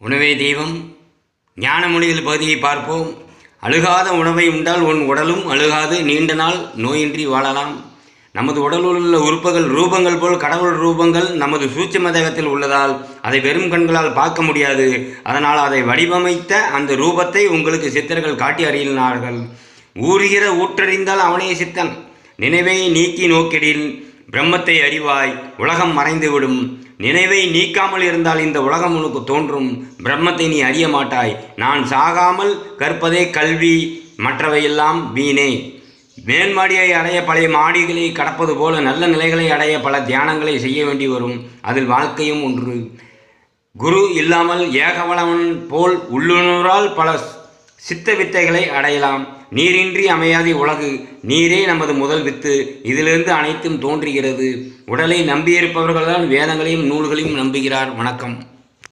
உணவே தெய்வம். ஞானமொழிகள் பகுதியை பார்ப்போம். அழுகாத உணவை உண்டால் உன் உடலும் அழுகாது நீண்ட நாள் நோயின்றி வாழலாம். நமது உடலில் உள்ள உறுப்புகள் ரூபங்கள் போல் கடவுள் ரூபங்கள் நமது சூட்சும தேகத்தில் உள்ளதால் அதை வெறும் கண்களால் பார்க்க முடியாது. அதனால் அதை வடிவமைத்த அந்த ரூபத்தை உங்களுக்கு சித்தர்கள் காட்டி அறியினார்கள். ஊறுகிற ஊற்றறிந்தால் அவனே சித்தன். நினைவை நீக்கி நோக்கிடில் பிரம்மத்தை அறிவாய், உலகம் மறைந்துவிடும். நினைவை நீக்காமல் இருந்தால் இந்த உலகம் உனக்கு தோன்றும். பிரம்மத்தை நீ அறிய மாட்டாய். நான் சாகாமல் கற்பதே கல்வி, மற்றவையெல்லாம் வீணே. மேன்மாடியை அடைய பழைய மாடிகளை கடப்பது போல நல்ல நிலைகளை அடைய பல தியானங்களை செய்ய வேண்டி வரும். அதில் வாழ்க்கையும் ஒன்று. குரு இல்லாமல் ஏகவளவன் போல் உள்ளுணரால் பல சித்த வித்தைகளை அடையலாம். நீரின்றி அமையாத உலகு. நீரே நமது முதல் வித்து. இதிலிருந்து அனைத்தும் தோன்றுகிறது. உடலை நம்பியிருப்பவர்கள்தான் வேதங்களையும் நூல்களையும் நம்புகிறார். வணக்கம்.